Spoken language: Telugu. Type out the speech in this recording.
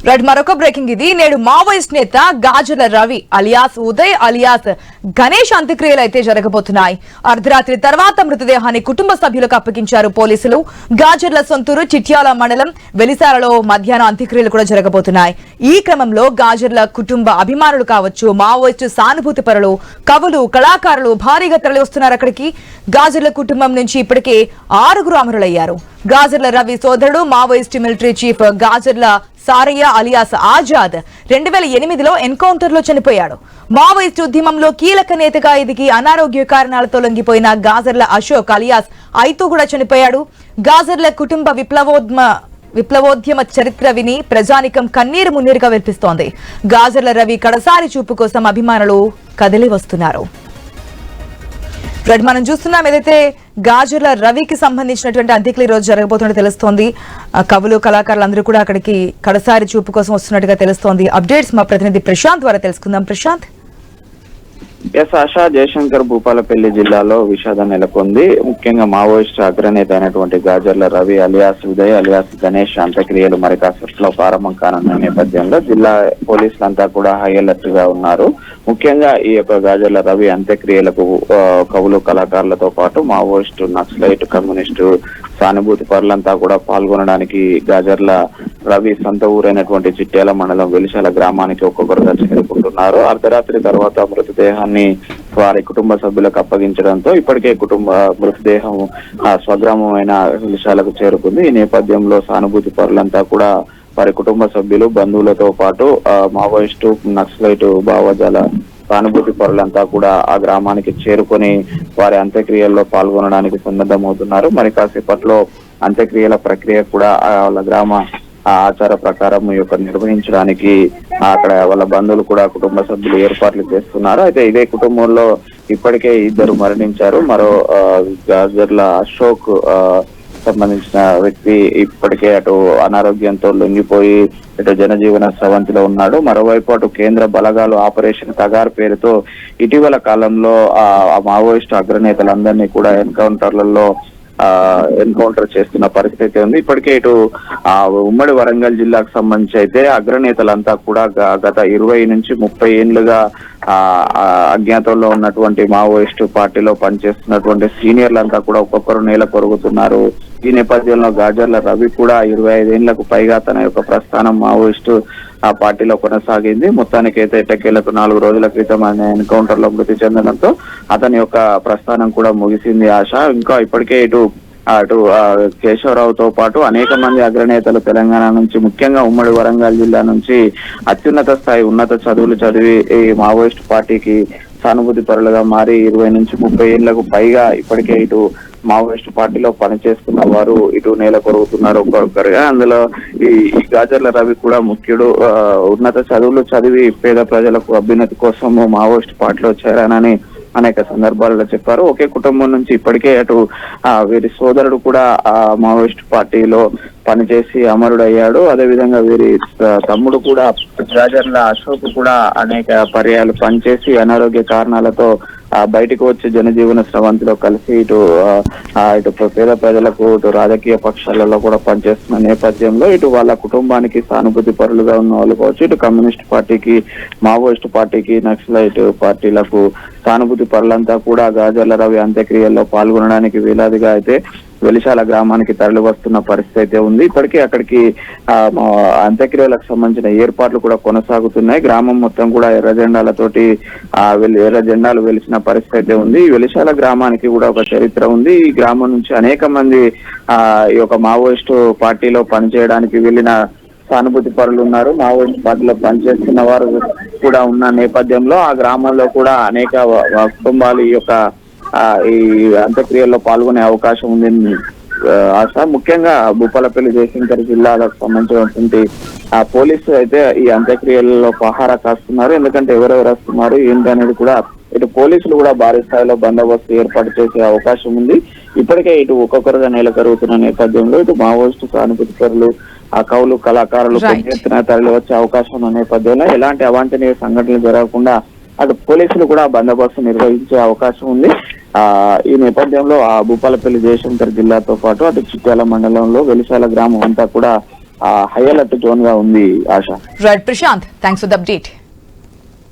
రైట్, మరొక బ్రేకింగ్ ఇది. నేడు మావోయిస్ట్ నేత గాజుల రవి అలియాస్ ఉదయ్ అలియాస్ గణేష్ అంత్యక్రియలు అయితే జరగబోతున్నాయి. అర్ధరాత్రి తర్వాత మృతదేహాన్ని కుటుంబ సభ్యులకు అప్పగించారు పోలీసులు. గాజర్ల సొంతూరు చిట్యాల మండలం వెలిసాలలో మధ్యాహ్నం అంత్యక్రియలు కూడా జరగబోతున్నాయి. ఈ క్రమంలో గాజర్ల కుటుంబ అభిమానులు కావచ్చు, మావోయిస్టు సానుభూతి పరులు, కవులు, కళాకారులు భారీగా తరలివస్తున్నారు అక్కడికి. గాజర్ల కుటుంబం నుంచి ఇప్పటికే 6 అమరులయ్యారు. గాజర్ల రవి సోదరుడు Maoist military chief Gajarla Sarayya alias Azad 2008లో ఎన్కౌంటర్ లో చనిపోయాడు. మావోయిస్టు ఉద్యమంలో కీలక నేతగా ఎదిగి అనారోగ్య కారణాలతో లొంగిపోయిన గాజర్ల అశోక్ అలియాస్ ఐతూ కూడా చనిపోయాడు. గాజర్ల కుటుంబ విప్లవోద్యమ చరిత్ర విని ప్రజానికం కన్నీరు మున్నీరుగా వినిపిస్తోంది. గాజర్ల రవి కడసారి చూపు కోసం అభిమానులు కదిలి వస్తున్నారు. మనం చూస్తున్నాం ఏదైతే గాజర్ల రవికి సంబంధించినటువంటి అంత్యక్రియ రోజు జరగబోతున్నట్టు తెలుస్తోంది. కవులు, కళాకారులు అందరూ కూడా అక్కడికి కడసారి చూపు కోసం వస్తున్నట్టుగా తెలుస్తోంది. అప్డేట్స్ మా ప్రతినిధి ప్రశాంత్ ద్వారా తెలుసుకుందాం. ప్రశాంత్. ఆశా, జయశంకర్ భూపాలపల్లి జిల్లాలో విషాదం నెలకొంది. ముఖ్యంగా మావోయిస్టు అగ్రనేత అయినటువంటి గాజర్ల రవి అలియాస్ ఉదయ్ అలియాస్ గణేష్ అంత్యక్రియలు మరి కాసేపట్లో ప్రారంభం కానున్న నేపథ్యంలో జిల్లా పోలీసులంతా కూడా హై అలర్ట్ గా ఉన్నారు. ముఖ్యంగా ఈ యొక్క గాజర్ల రవి అంత్యక్రియలకు కవులు, కళాకారులతో పాటు మావోయిస్టు, నక్సలైట్, కమ్యూనిస్టు సానుభూతి పరులంతా కూడా పాల్గొనడానికి గాజర్ల రవి సొంత ఊరైనటువంటి చిట్యాల మండలం వెలిశాల గ్రామానికి ఒక్కొక్కరుగా చేరుకుంటున్నారు. అర్ధరాత్రి తర్వాత మృతదేహాన్ని వారి కుటుంబ సభ్యులకు అప్పగించడంతో ఇప్పటికే మృతదేహం స్వగ్రామమైన వెలిశాలకు చేరుకుంది. ఈ నేపథ్యంలో సానుభూతి పరులంతా కూడా వారి కుటుంబ సభ్యులు, బంధువులతో పాటు మావోయిస్టు, నక్సలైట్ భావజాల సానుభూతి పరులంతా కూడా ఆ గ్రామానికి చేరుకొని వారి అంత్యక్రియల్లో పాల్గొనడానికి సన్నద్ధమవుతున్నారు. మరి కాసేపట్లో అంత్యక్రియల ప్రక్రియ కూడా వాళ్ళ గ్రామ ఆచార ప్రకారం నిర్వహించడానికి అక్కడ వాళ్ళ బంధువులు కూడా కుటుంబ సభ్యులు ఏర్పాట్లు చేస్తున్నారు. అయితే ఇదే కుటుంబంలో ఇప్పటికే 2 మరణించారు. మరో గాజర్ల అశోక్ సంబంధించిన వ్యక్తి ఇప్పటికే అటు అనారోగ్యంతో లొంగిపోయి ఇటు జనజీవన స్రవంతిలో ఉన్నాడు. మరోవైపు అటు కేంద్ర బలగాలు ఆపరేషన్ తగార్ పేరుతో ఇటీవల కాలంలో ఆ మావోయిస్టు అగ్రనేతలందరినీ కూడా ఎన్కౌంటర్ చేస్తున్న పరిస్థితి ఉంది. ఇప్పటికే ఇటు ఉమ్మడి వరంగల్ జిల్లాకు సంబంధించి అయితే అగ్రనేతలంతా కూడా గత 20 నుంచి 30 ఏళ్లుగా అజ్ఞాతంలో ఉన్నటువంటి మావోయిస్టు పార్టీలో పనిచేస్తున్నటువంటి సీనియర్లంతా కూడా ఒక్కొక్కరు నేల కొరుగుతున్నారు. ఈ నేపథ్యంలో గాజర్ల రవి కూడా 25 ఏళ్లకు పైగా తన యొక్క ప్రస్థానం మావోయిస్టు ఆ పార్టీలో కొనసాగింది. మొత్తానికైతే ఎట్టకేలకు 4 రోజుల క్రితం ఆయన ఎన్కౌంటర్ లో మృతి చెందడంతో అతని యొక్క ప్రస్థానం కూడా ముగిసింది. ఆశ ఇంకా ఇప్పటికే అటు కేశవరావుతో పాటు అనేక మంది అగ్రనేతలు తెలంగాణ నుంచి, ముఖ్యంగా ఉమ్మడి వరంగల్ జిల్లా నుంచి అత్యున్నత స్థాయి ఉన్నత చదువులు చదివి ఈ మావోయిస్టు పార్టీకి సానుభూతి పరులుగా మారి 20 నుంచి 30 ఏళ్లకు పైగా ఇప్పటికే ఇటు మావోయిస్టు పార్టీలో పనిచేస్తున్న వారు ఇటు నేల కొరుగుతున్నారు ఒక్కొక్కరుగా. అందులో ఈ గాజర్ల రవి కూడా ముఖ్యుడు. ఉన్నత చదువులు చదివి పేద ప్రజలకు అభ్యున్నతి కోసం మావోయిస్టు పార్టీలో చేరానని అనేక సందర్భాలలో చెప్పారు. ఒకే కుటుంబం నుంచి ఇప్పటికే అటు వీరి సోదరుడు కూడా ఆ మావోయిస్టు పార్టీలో పనిచేసి అమరుడయ్యాడు. అదేవిధంగా వీరి తమ్ముడు కూడా గాజర్ల అశోక్ కూడా అనేక పర్యాలు పనిచేసి అనారోగ్య కారణాలతో బయటకు వచ్చి జనజీవన స్రవంతిలో కలిసి ఇటు పేద ప్రజలకు ఇటు రాజకీయ పక్షాలలో కూడా పనిచేస్తున్న నేపథ్యంలో ఇటు వాళ్ళ కుటుంబానికి సానుభూతి పరులుగా ఉన్న వాళ్ళు కావచ్చు, ఇటు కమ్యూనిస్ట్ పార్టీకి, మావోయిస్టు పార్టీకి, నక్సలైట్ పార్టీలకు సానుభూతి పరులంతా కూడా గాజర్ల రవి అంత్యక్రియల్లో పాల్గొనడానికి వేలాదిగా అయితే వెలిశాల గ్రామానికి తరలి వస్తున్న పరిస్థితి అయితే ఉంది. ఇప్పటికీ అక్కడికి అంత్యక్రియలకు సంబంధించిన ఏర్పాట్లు కూడా కొనసాగుతున్నాయి. గ్రామం మొత్తం కూడా ఎర్ర జెండాలు వెలిసిన పరిస్థితి అయితే ఉంది. ఈ వెలిశాల గ్రామానికి కూడా ఒక చరిత్ర ఉంది. ఈ గ్రామం నుంచి అనేక మంది ఈ యొక్క మావోయిస్టు పార్టీలో పనిచేయడానికి వెళ్ళిన సానుభూతి పరులు ఉన్నారు. మావోయిస్ట్ పార్టీలో పనిచేస్తున్న వారు కూడా ఉన్న నేపథ్యంలో ఆ గ్రామంలో కూడా అనేక కుటుంబాలు ఈ అంత్యక్రియల్లో పాల్గొనే అవకాశం ఉంది ఆశ. ముఖ్యంగా భూపాలపల్లి జయశంకర్ జిల్లాలకు సంబంధించినటువంటి పోలీసు అయితే ఈ అంత్యక్రియలలో పహారా కాస్తున్నారు. ఎందుకంటే ఎవరెవరు వస్తున్నారు ఏంటి అనేది కూడా ఇటు పోలీసులు కూడా భారీ స్థాయిలో బందోబస్తు ఏర్పాటు చేసే అవకాశం ఉంది. ఇప్పటికే ఇటు ఒక్కొక్కరుగా నేల కరుగుతున్న నేపథ్యంలో ఇటు మావోయిస్టు సానుభూతి పరులు, కవులు, కళాకారులు పెద్ద ఎత్తున తరలి వచ్చే అవకాశం ఉన్న నేపథ్యంలో ఎలాంటి అవాంఛనీయ సంఘటనలు జరగకుండా అటు పోలీసులు కూడా బందోబస్తు నిర్వహించే అవకాశం ఉంది. ఈ నేపథ్యంలో భూపాలపల్లి జయశంకర్ జిల్లాతో పాటు అటు చిట్యాల మండలంలో వెలిశాల గ్రామం అంతా కూడా హై అలర్ట్ జోన్ గా ఉంది Asha. Right Prashanth, thanks for the update.